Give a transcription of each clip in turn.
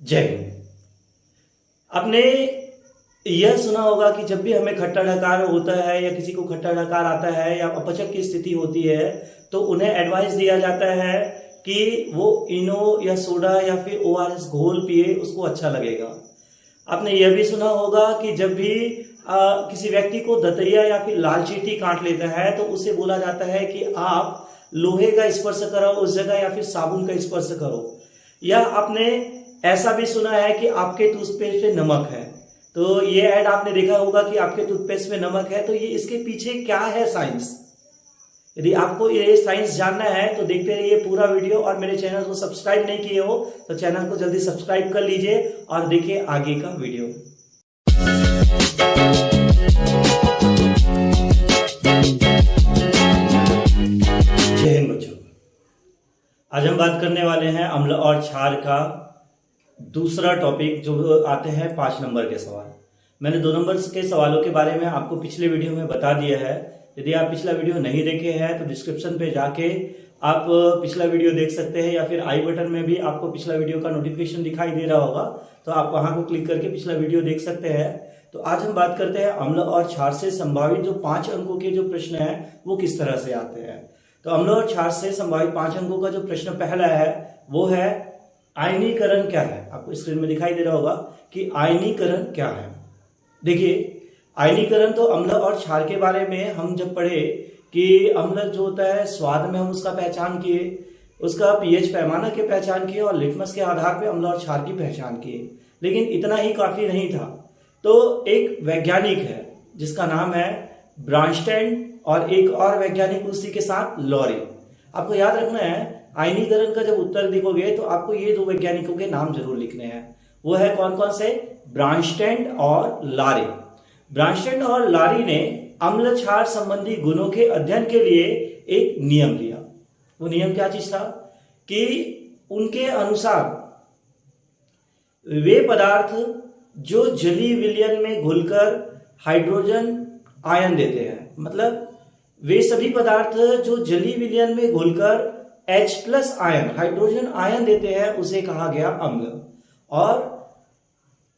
जय हिंद। आपने यह सुना होगा कि जब भी हमें खट्टा ढकार होता है या किसी को खट्टा ढकार आता है या अपचक की स्थिति होती है तो उन्हें एडवाइस दिया जाता है कि वो इनो या सोडा या फिर ओआरएस घोल पिए, उसको अच्छा लगेगा। आपने यह भी सुना होगा कि जब भी किसी व्यक्ति को दतैया या फिर लाल चींटी काट लेता है तो उसे बोला जाता है कि आप लोहे का स्पर्श करो उस जगह या फिर साबुन का स्पर्श करो। या आपने ऐसा भी सुना है कि आपके टूथपेस्ट पे नमक है, तो ये ऐड आपने देखा होगा कि आपके टूथपेस्ट में नमक है, तो ये इसके पीछे क्या है साइंस। यदि आपको ये साइंस जानना है तो देखते रहिए पूरा वीडियो, और मेरे चैनल को सब्सक्राइब नहीं किए हो तो चैनल को जल्दी सब्सक्राइब कर लीजिए और देखिए आगे का वीडियो। जय हिंद बच्चों। आज हम बात करने वाले हैं अम्ल और क्षार का दूसरा टॉपिक, जो आते हैं 5 नंबर के सवाल। मैंने 2 नंबर के सवालों के बारे में आपको पिछले वीडियो में बता दिया है। यदि आप पिछला वीडियो नहीं देखे हैं तो डिस्क्रिप्शन पे जाके आप पिछला वीडियो देख सकते हैं, या फिर आई बटन में भी आपको पिछला वीडियो का नोटिफिकेशन दिखाई दे रहा होगा, तो आप वहां को क्लिक करके पिछला वीडियो देख सकते हैं। तो आज हम बात करते हैं अम्ल और क्षार से संभावित जो 5 अंकों के जो प्रश्न है वो किस तरह से आते हैं। तो अम्ल और क्षार से संभावित 5 अंकों का जो प्रश्न पहला है वो है आयनीकरण क्या है। आपको स्क्रीन में दिखाई दे रहा होगा कि आयनीकरण क्या है। देखिए, आयनीकरण तो अम्ल और क्षार के बारे में हम जब पढ़े कि अम्ल जो होता है स्वाद में हम उसका पहचान किए, उसका पीएच पैमाना के पहचान किए और लिटमस के आधार पर अम्ल और क्षार की पहचान किए। लेकिन इतना ही काफी नहीं था, तो एक वैज्ञानिक है जिसका नाम है ब्रांस्टेड और एक और वैज्ञानिक उसी के साथ लॉरी। आपको याद रखना है, आयनीकरण का जब उत्तर देखोगे तो आपको ये 2 वैज्ञानिकों के नाम जरूर लिखने हैं। वो है कौन कौन से? ब्रांस्टेड और लारी। ब्रांस्टेड और लारी ने अम्ल क्षार संबंधी गुणों के अध्ययन के लिए एक नियम लिया। वो नियम क्या चीज था कि उनके अनुसार वे पदार्थ जो जलीय विलयन में घुलकर हाइड्रोजन आयन देते हैं, मतलब वे सभी पदार्थ जो जलीय विलयन में घुलकर H+ आयन हाइड्रोजन आयन देते हैं उसे कहा गया अम्ल। और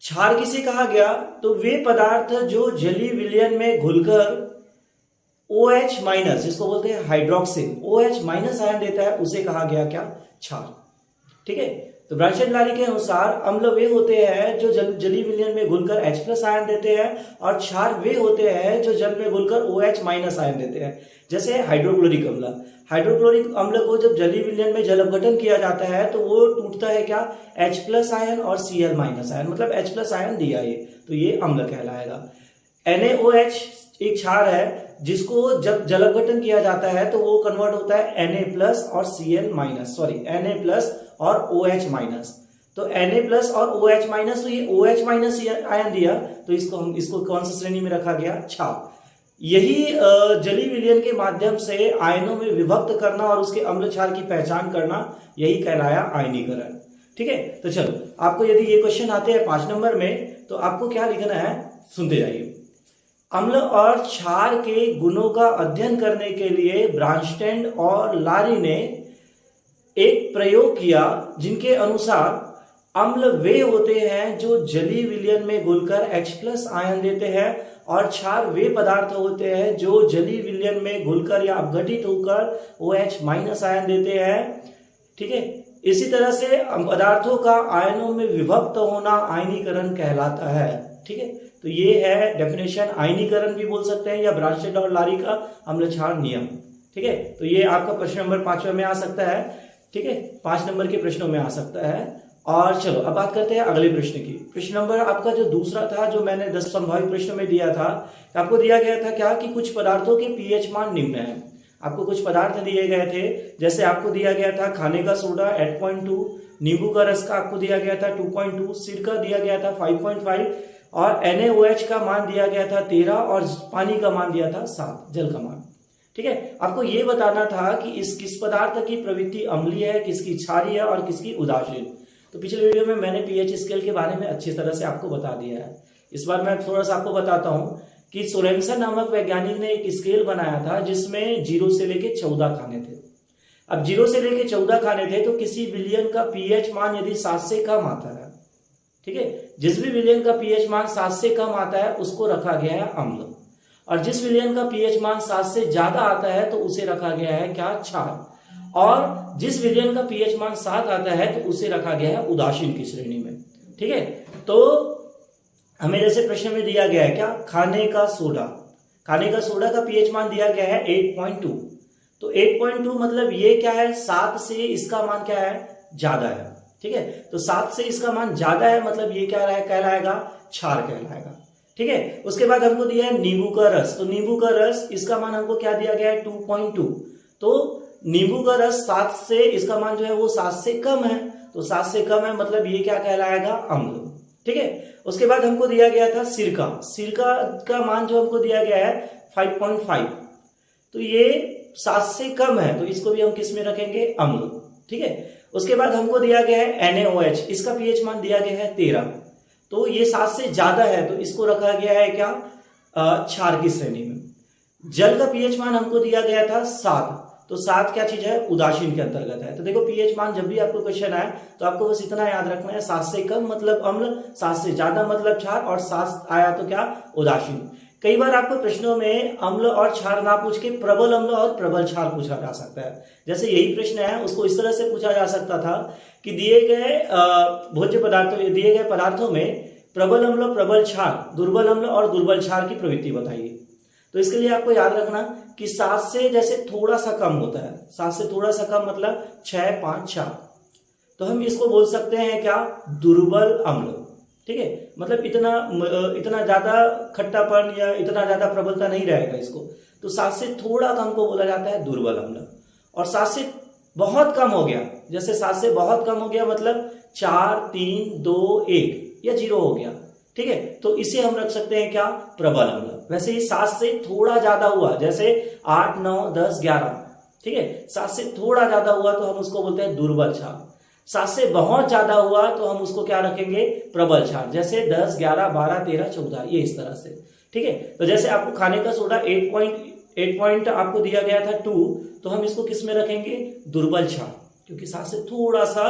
क्षार किसे कहा गया? तो वे पदार्थ जो जलीय विलयन में घुलकर OH- जिसको बोलते हैं हाइड्रोक्सिल, OH- आयन देता है उसे कहा गया क्या? क्षार। ठीक है। तो ब्रांस्टेड लारी के अनुसार अम्ल वे होते हैं जो जलीय विलयन में घुलकर H+ आयन देते हैं, और क्षार वे होते हैं जो जल में घुलकर OH- आयन देते हैं। जैसे हाइड्रोक्लोरिक अम्ल, हाइड्रोक्लोरिक अम्ल को जब जलीय विलयन में जल अपघटन किया जाता है तो वो टूटता है क्या? H+ आयन और Cl- आयन, मतलब H+ आयन दिया ये, तो ये अम्ल कहलाएगा। NaOH एक क्षार है जिसको जब जल अपघटन किया जाता है तो वो कन्वर्ट होता है Na+ और Na+ और OH-। तो Na+ और OH-, तो ये OH- आयन दिया, तो इसको कौन सी श्रेणी में रखा गया? क्षार। यही जलीय विलयन के माध्यम से आयनों में विभक्त करना और उसके अम्ल क्षार की पहचान करना, यही कहलाया आयनीकरण। ठीक है। तो चलो, आपको यदि ये क्वेश्चन आते हैं 5 नंबर में तो आपको क्या लिखना है, सुनते जाइए। अम्ल और क्षार के गुणों का अध्ययन करने के लिए ब्रांस्टेड और लारी ने एक प्रयोग किया जिनके अनुसार अम्ल वे होते हैं जो जलीय विलयन में घुलकर H+ आयन देते हैं, और क्षार वे पदार्थ होते हैं जो जलीय विलयन में घुलकर या अपघटित होकर OH- आयन देते हैं। ठीक है। इसी तरह से पदार्थों का आयनों में विभक्त होना आयनीकरण कहलाता है। ठीक है। तो ये है डेफिनेशन, आयनीकरण भी बोल सकते हैं या ब्रांस्टेड और लारी का अम्ल क्षार नियम। ठीक है। तो ये आपका प्रश्न नंबर 5 में आ सकता है। ठीक है, 5 नंबर के प्रश्नों में आ सकता है। और चलो अब बात करते हैं अगले प्रश्न की। प्रश्न नंबर आपका जो दूसरा था, जो मैंने 10 संभावित प्रश्नों में दिया था, आपको दिया गया था क्या कि कुछ पदार्थों के पीएच मान निम्न है। आपको कुछ पदार्थ दिए गए थे, जैसे आपको दिया गया था खाने का सोडा 8.2, नींबू का रस का आपको दिया गया था 2.2, सिरका दिया गया था 5.5, और NaOH का मान दिया गया था 13, और पानी का मान दिया था 7, जल का मान। ठीक है। आपको यह बताना था कि किस पदार्थ की प्रवृत्ति अम्लीय है, किसकी क्षारीय है और किसकी उदासीन। तो पिछले वीडियो में मैंने पीएच स्केल के बारे में अच्छी तरह से आपको बता दिया है। इस बार मैं थोड़ा सा आपको बताता हूं कि सोरेनसन नामक वैज्ञानिक ने एक स्केल बनाया था जिसमें 0 से लेके 14 खाने थे। अब 0 से लेके 14 खाने थे, तो किसी विलयन का पीएच मान यदि 7 से कम आता है ठीक है। जिस भी विलयन का पीएच मान 7 से कम आता है उसको रखा गया है अम्ल, और जिस विलयन का पीएच मान 7 से ज्यादा आता है तो उसे रखा गया है क्या, क्षार। और जिस विलयन का पीएच मान 7 आता है तो उसे रखा गया है उदासीन की श्रेणी में। ठीक है, तो हमें जैसे प्रश्न में दिया गया है क्या, खाने का सोडा का पीएच मान दिया गया है 8.2। तो 8.2 मतलब ये क्या है, 7 से इसका मान क्या है, ज्यादा है। ठीक है, तो 7 से इसका मान ज्यादा है मतलब ये क्या कहलाएगा, क्षार कहलाएगा। ठीक है, उसके बाद हमको दिया है नींबू का रस। तो नींबू का रस, इसका मान हमको क्या दिया गया है, 2.2। तो नींबू का रस 7 से, इसका मान जो है वो 7 से कम है, तो 7 से कम है मतलब ये क्या कहलाएगा, अम्ल। ठीक है, उसके बाद हमको दिया गया था सिरका का मान जो हमको दिया गया है 5.5। तो ये 7 से कम है तो इसको भी हम किस में रखेंगे, अम्ल। ठीक है, उसके बाद हमको दिया गया है NaOH, इसका पीएच मान दिया गया है 13। तो ये 7 से ज्यादा है तो इसको रखा गया है क्या, क्षार की श्रेणी में। जल का पीएच मान हमको दिया गया था 7। तो 7 क्या चीज है, उदासीन के अंतर्गत है। तो देखो पीएच मान जब भी आपको क्वेश्चन आए तो आपको बस इतना याद रखना है, 7 से कम मतलब अम्ल, 7 से ज्यादा मतलब क्षार, और 7 आया तो क्या, उदासीन। कई बार आपको प्रश्नों में अम्ल और क्षार ना पूछ के प्रबल अम्ल और प्रबल क्षार पूछा जा सकता है। जैसे यही प्रश्न है, उसको इस तरह से पूछा जा सकता था कि दिए गए भोज्य पदार्थों, दिए गए पदार्थों में प्रबल अम्ल, प्रबल क्षार, दुर्बल अम्ल और दुर्बल क्षार की प्रवृत्ति बताइए। तो इसके लिए आपको याद रखना कि 7 से जैसे थोड़ा सा कम होता है, 7 से थोड़ा सा कम मतलब 6, 5, 4, तो हम इसको बोल सकते हैं क्या, दुर्बल अम्ल। ठीक है, मतलब इतना ज्यादा खट्टापन या इतना ज्यादा प्रबलता नहीं रहेगा इसको। तो 7 से थोड़ा कम को बोला जाता है दुर्बल अम्ल। और 7 से बहुत कम हो गया, जैसे 7 से बहुत कम हो गया मतलब 4, 3, 2, 1 या 0 हो गया। ठीक है, तो इसे हम रख सकते हैं क्या, प्रबल अम्ल। वैसे ही 7 से थोड़ा ज्यादा हुआ, जैसे 8, 9, 10, 11, ठीक है, 7 से थोड़ा ज्यादा हुआ तो हम उसको बोलते हैं दुर्बल क्षार। 7 से बहुत ज्यादा हुआ तो हम उसको क्या रखेंगे, प्रबल क्षार, जैसे 10, 11, 12, 13, 14, ये इस तरह से। ठीक है, तो जैसे आपको खाने का सोडा 8 आपको दिया गया था 2, तो हम इसको किस में रखेंगे, दुर्बल क्षार, क्योंकि 7 से थोड़ा सा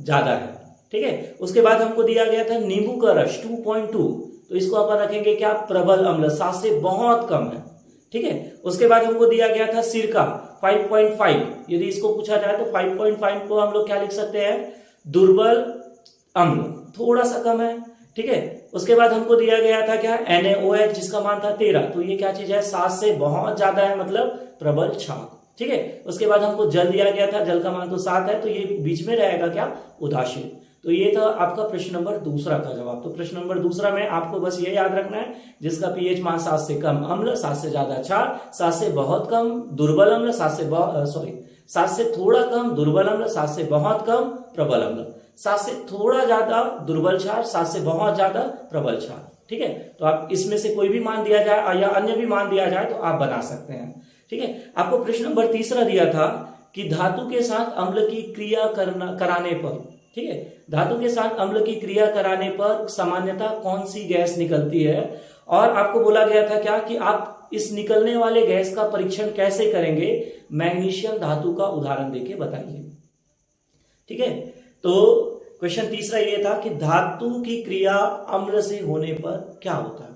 ज्यादा है। ठीक है, उसके बाद हमको दिया गया था नींबू का रस 2.2, तो इसको अपन रखेंगे क्या, प्रबल अम्ल, 7 से बहुत कम है। ठीक है, उसके बाद हमको दिया गया था सिरका 5.5, यदि इसको पूछा जाए तो 5.5 को हम लोग क्या लिख सकते हैं, दुर्बल अम्ल, थोड़ा सा कम है। ठीक है, उसके बाद हमको दिया गया था क्या, NaOH, जिसका मान था 13, तो ये क्या चीज है, 7 से बहुत ज्यादा है मतलब प्रबल क्षार। ठीक है, उसके बाद हमको जल दिया गया था, जल का मान तो 7 है तो ये बीच में रहेगा क्या, उदासीन। तो ये था आपका प्रश्न नंबर दूसरा का जवाब। तो प्रश्न नंबर दूसरा में आपको बस ये याद रखना है, जिसका पीएच मान 7 से कम अम्ल, 7 से ज्यादा क्षार, 7 से बहुत कम दुर्बल अम्ल, 7 से थोड़ा कम दुर्बल अम्ल, 7 से बहुत कम प्रबल अम्ल, 7 से थोड़ा ज्यादा दुर्बल क्षार, 7 से बहुत ज्यादा प्रबल क्षार। ठीक है, तो आप इसमें से कोई भी मान दिया जाए या अन्य भी मान दिया जाए तो आप बना सकते हैं। ठीक है, आपको प्रश्न नंबर तीसरा दिया था कि धातु के साथ अम्ल की क्रिया कराने पर, ठीक है, धातु के साथ अम्ल की क्रिया कराने पर सामान्यतः कौन सी गैस निकलती है, और आपको बोला गया था क्या कि आप इस निकलने वाले गैस का परीक्षण कैसे करेंगे, मैग्नीशियम धातु का उदाहरण देके बताइए। ठीक है, तो क्वेश्चन तीसरा ये था कि धातु की क्रिया अम्ल से होने पर क्या होता है,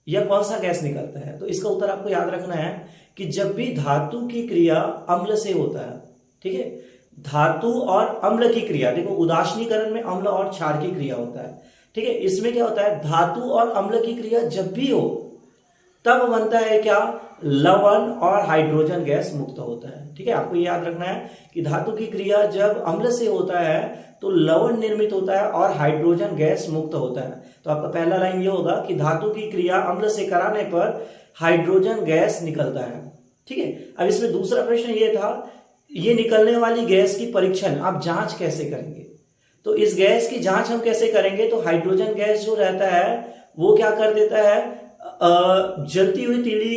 यह कौन सा गैस निकलता है। तो इसका उत्तर आपको याद रखना है कि जब भी धातु की क्रिया अम्ल से होता है, ठीक है, धातु और अम्ल की क्रिया, देखो उदासीनीकरण में अम्ल और क्षार की क्रिया होता है। ठीक है, इसमें क्या होता है, धातु और अम्ल की क्रिया जब भी हो तब बनता है क्या, लवण और हाइड्रोजन गैस मुक्त होता है। ठीक है, आपको ये याद रखना है कि धातु की क्रिया जब अम्ल से होता है तो लवण निर्मित होता है और हाइड्रोजन गैस मुक्त होता है। तो आपका पहला लाइन ये होगा कि धातु की क्रिया अम्ल से कराने पर हाइड्रोजन गैस निकलता है। ठीक है, अब इसमें दूसरा प्रश्न ये था, ये निकलने वाली गैस की परीक्षण आप जांच कैसे करेंगे। तो इस गैस की जांच हम कैसे करेंगे, तो हाइड्रोजन गैस जो रहता है वो क्या कर देता है, जलती हुई तीली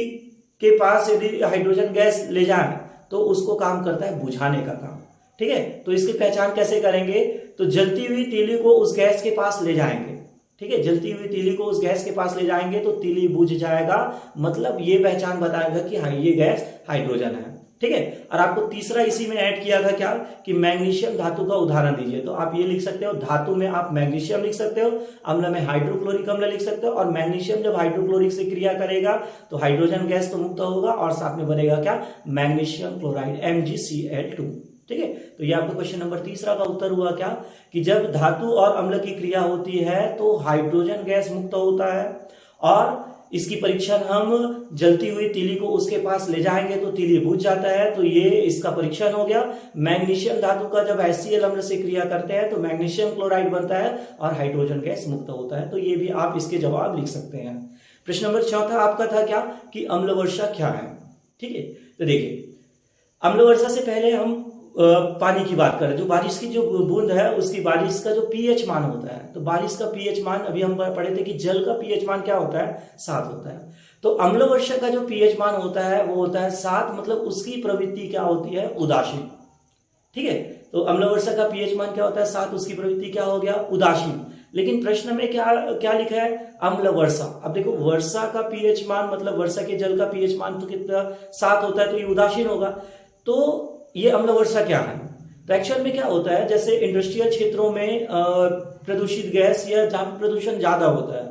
के पास यदि हाइड्रोजन गैस ले जाए तो उसको काम करता है बुझाने का काम। ठीक है, तो इसकी पहचान कैसे करेंगे, तो जलती हुई तीली को उस गैस के पास ले जाएंगे। ठीक है, जलती हुई तीली को उस गैस के पास ले जाएंगे तो तीली बुझ जाएगा, मतलब ये पहचान बताएगा कि हाँ ये गैस हाइड्रोजन है। ठीक है। और आपको तीसरा इसी में ऐड किया था क्या कि मैग्नीशियम धातु का उदाहरण दीजिए, तो आप ये लिख सकते हो, धातु में आप मैग्नीशियम लिख सकते हो, अम्ल में हाइड्रोक्लोरिक अम्ल लिख सकते हो, और मैग्नीशियम जब हाइड्रोक्लोरिक से क्रिया करेगा तो हाइड्रोजन गैस तो मुक्त होगा और साथ में बनेगा क्या, मैग्नीशियम क्लोराइड MgCl2। ठीक है, तो ये आपका क्वेश्चन नंबर तीसरा का उत्तर हुआ क्या कि जब धातु और अम्ल की क्रिया होती है तो हाइड्रोजन गैस मुक्त होता है, और इसकी परीक्षण हम जलती हुई तीली को उसके पास ले जाएंगे तो तीली बुझ जाता है, तो ये इसका परीक्षण हो गया। मैग्नीशियम धातु का जब HCl अम्ल से क्रिया करते हैं तो मैग्नीशियम क्लोराइड बनता है और हाइड्रोजन गैस मुक्त होता है, तो ये भी आप इसके जवाब लिख सकते हैं। प्रश्न नंबर चौथा आपका था क्या कि अम्ल वर्षा क्या है। ठीक है, तो देखिए अम्ल वर्षा से पहले हम पानी की बात करें, जो बारिश की जो बूंद है उसकी बारिश का जो पीएच मान होता है, तो बारिश का पीएच मान अभी हम पढ़े थे कि जल का पीएच मान क्या होता है, 7 होता है। तो अम्ल वर्षा का जो पीएच मान होता है वो होता है 7, मतलब उसकी प्रवृत्ति क्या होती है, उदासीन। ठीक है, तो अम्ल वर्षा का पीएच मान क्या होता है, 7, उसकी प्रवृत्ति क्या हो गया, उदासीन। लेकिन प्रश्न में क्या लिखा है, अम्ल वर्षा। अब देखो वर्षा का पीएच मान मतलब वर्षा के जल का पीएच मान तो कितना 7 होता है, तो ये उदासीन होगा। तो ये अम्ल वर्षा क्या है, तो एक्चुअल में क्या होता है, जैसे इंडस्ट्रियल क्षेत्रों में प्रदूषित गैस या जहां प्रदूषण ज्यादा होता है,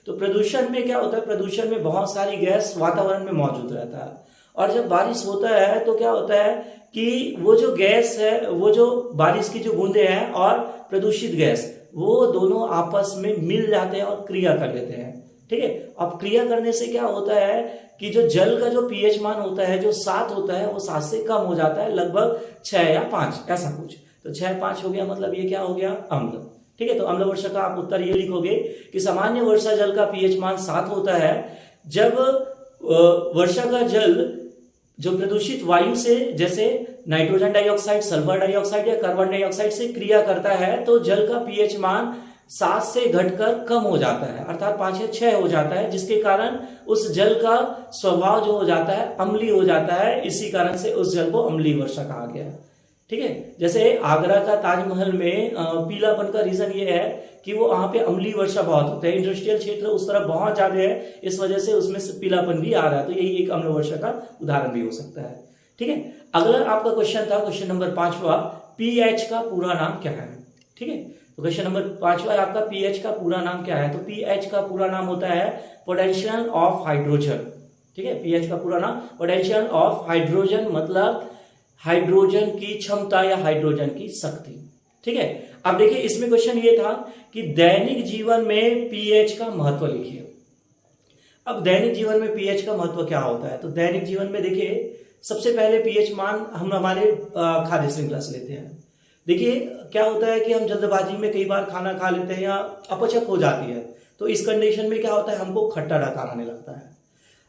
तो प्रदूषण में क्या होता है, प्रदूषण में बहुत सारी गैस वातावरण में मौजूद रहता है, और जब बारिश होता है तो क्या होता है कि वो जो गैस है, वो जो बारिश की जो बूंदे हैं और प्रदूषित गैस, वो दोनों आपस में मिल जाते हैं और क्रिया कर लेते हैं। ठीक है, अब क्रिया करने से क्या होता है कि जो जल का जो पीएच मान होता है जो 7 होता है वो 7 से कम हो जाता है, लगभग 6 या 5 ऐसा कुछ, तो 6-5 हो गया, मतलब ये क्या हो गया, अम्ल। ठीक है, तो अम्ल वर्षा का आप उत्तर ये लिखोगे कि सामान्य वर्षा जल का पीएच मान 7 होता है जब वर्षा का जल जो प्रदूषित वायु से, जैसे नाइट्रोजन डाइऑक्साइड, सल्फर डाइऑक्साइड या कार्बन डाइऑक्साइड से क्रिया करता है, तो जल का पीएच मान 7 से घटकर कम हो जाता है, अर्थात 5 या 6 हो जाता है, जिसके कारण उस जल का स्वभाव जो हो जाता है अम्लीय हो जाता है। इसी कारण से उस जल को अम्लीय वर्षा कहा गया है। ठीक है, जैसे आगरा का ताजमहल में पीलापन का रीजन ये है कि वो वहां पे अम्लीय वर्षा बहुत होता है, इंडस्ट्रियल क्षेत्र उस तरफ बहुत ज्यादा है, इस वजह से उसमें से पीलापन भी आ रहा है, तो यही एक अम्ल वर्षा का उदाहरण भी हो सकता है। ठीक है, अगला आपका क्वेश्चन था क्वेश्चन नंबर 5वां, पीएच का पूरा नाम क्या है। ठीक है, तो क्वेश्चन नंबर 5वां आपका पीएच का पूरा नाम क्या है, तो पीएच का पूरा नाम होता है पोटेंशियल ऑफ हाइड्रोजन। ठीक है, पीएच का पूरा नाम पोटेंशियल ऑफ हाइड्रोजन, मतलब हाइड्रोजन की क्षमता या हाइड्रोजन की शक्ति। ठीक है, अब देखिए इसमें क्वेश्चन ये था कि दैनिक जीवन में पीएच का महत्व लिखिए। अब दैनिक जीवन में पीएच का महत्व क्या होता है, तो दैनिक जीवन में देखिए सबसे पहले पीएच मान हम हमारे खाद्य श्रृंखला से लेते हैं। देखिए क्या होता है कि हम जल्दबाजी में कई बार खाना खा लेते हैं या अपचक हो जाती है, तो इस कंडीशन में क्या होता है, हमको खट्टा डकार आने लगता है।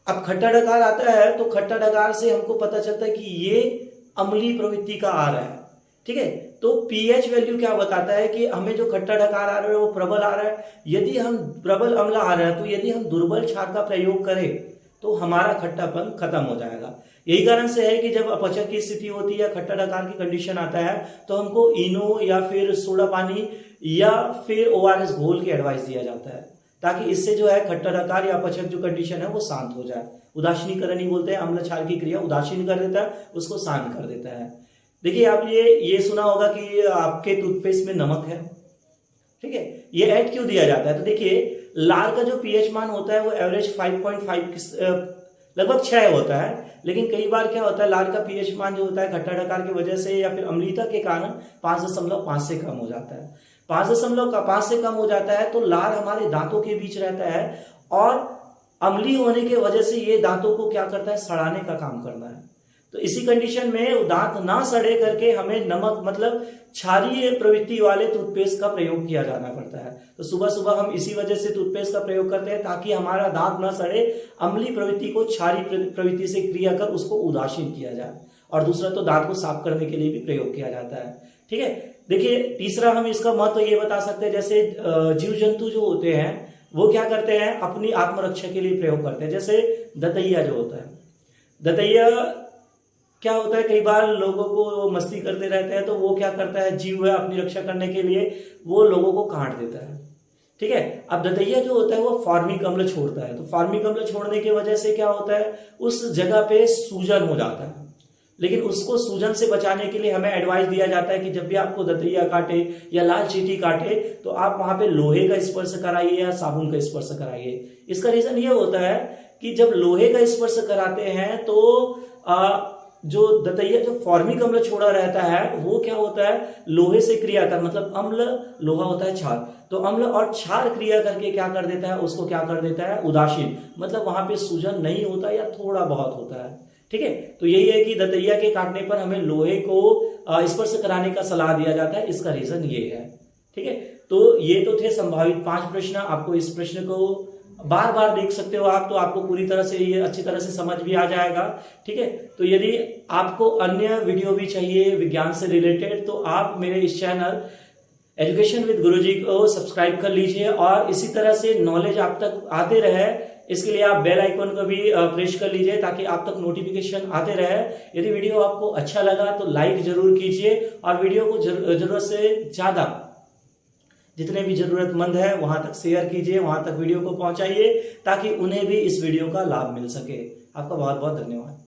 अब खट्टा डकार आता है तो खट्टा डकार से हमको पता चलता है कि ये अम्लीय प्रवृत्ति का आ रहा है। ठीक है, तो पीएच वैल्यू क्या बताता है कि हमें जो खट्टा डकार आ रहा है वो प्रबल आ रहा है। यदि हम प्रबल अम्ल आ रहा है, तो यदि हम दुर्बल क्षार का प्रयोग करें तो हमारा खट्टापन खत्म हो जाएगा। यही कारण से है कि जब अपचक की स्थिति होती है या खट्टा डकार की कंडीशन आता है, तो हमको इनो या फिर सोडा पानी या फिर ओआरएस घोल के एडवाइस दिया जाता है, ताकि इससे जो है खट्टा डकार या अपचक जो कंडीशन है वो शांत हो जाए। उदासीनीकरण ही बोलते हैं, अम्ल क्षार की क्रिया उदासीन कर देता है, उसको शांत कर देता है। देखिए आप ये सुना होगा कि आपके टूथपेस्ट में नमक है। ठीक है, ये ऐड क्यों दिया जाता है, तो देखिए लार का जो पीएच मान होता है वो एवरेज 5.5 लगभग 6 होता है, लेकिन कई बार क्या होता है लार का पीएच मान जो होता है खट्टा डकार की वजह से या फिर अम्लीयता के कारण 5.5 से कम हो जाता है। 5.5 से कम हो जाता है तो लार हमारे दांतों के बीच रहता है, और अम्लीय होने की वजह से ये दांतों को क्या करता है, सड़ाने का काम करता है। तो इसी कंडीशन में दांत ना सड़े करके हमें नमक मतलब क्षारीय प्रवृत्ति वाले टूथपेस्ट का प्रयोग किया जाना पड़ता है। तो सुबह सुबह हम इसी वजह से टूथपेस्ट का प्रयोग करते हैं, ताकि हमारा दांत ना सड़े, अम्लीय प्रवृत्ति को क्षारीय प्रवृत्ति से क्रिया कर उसको उदासीन किया जाए, और दूसरा तो दांत को साफ करने के लिए भी प्रयोग किया जाता है। ठीक है, देखिए तीसरा हम इसका महत्व ये बता सकते हैं, जैसे जीव जंतु जो होते हैं वो क्या करते हैं, अपनी आत्मरक्षा के लिए प्रयोग करते हैं। जैसे दतैया जो होता है, दतैया क्या होता है, कई बार लोगों को मस्ती करते रहते हैं, तो वो क्या करता है, जीव है अपनी रक्षा करने के लिए वो लोगों को काट देता है। ठीक है, अब दतैया जो होता है वो फार्मिक अम्ल छोड़ता है, तो फार्मिक अम्ल छोड़ने की वजह से क्या होता है, उस जगह पे सूजन हो जाता है। लेकिन उसको सूजन से बचाने के लिए हमें एडवाइस दिया जाता है कि जब भी आपको दतैया काटे या लाल चींटी काटे तो आप वहां पे लोहे का स्पर्श कराइए या साबुन का स्पर्श कराइए। इसका रीजन ये होता है कि जब लोहे का स्पर्श कराते हैं तो जो दतैया जो फॉर्मिक अम्ल छोड़ा रहता है वो क्या होता है, लोहे से क्रिया कर, मतलब अम्ल लोहा होता है क्षार, तो अम्ल और क्षार क्रिया करके क्या कर देता है, उसको क्या कर देता है, उदासीन, मतलब वहां पे सूजन नहीं होता या थोड़ा बहुत होता है। ठीक है, तो यही है कि दतैया के काटने पर हमें लोहे को स्पर्श कराने का सलाह दिया जाता है, इसका रीजन ये है। ठीक है, तो ये तो थे संभावित 5 प्रश्न। आपको इस प्रश्न को बार बार देख सकते हो आप, तो आपको पूरी तरह से ये अच्छी तरह से समझ भी आ जाएगा। ठीक है, तो यदि आपको अन्य वीडियो भी चाहिए विज्ञान से रिलेटेड तो आप मेरे इस चैनल एजुकेशन विद गुरुजी को सब्सक्राइब कर लीजिए और इसी तरह से नॉलेज आप तक आते रहे, इसके लिए आप बेल आइकन को भी प्रेस कर लीजिए ताकि आप तक नोटिफिकेशन आते रहे। यदि वीडियो आपको अच्छा लगा तो लाइक जरूर कीजिए और वीडियो को जरूरत से ज्यादा जितने भी जरूरतमंद है वहां तक शेयर कीजिए, वहां तक वीडियो को पहुंचाइए ताकि उन्हें भी इस वीडियो का लाभ मिल सके। आपका बहुत बहुत धन्यवाद।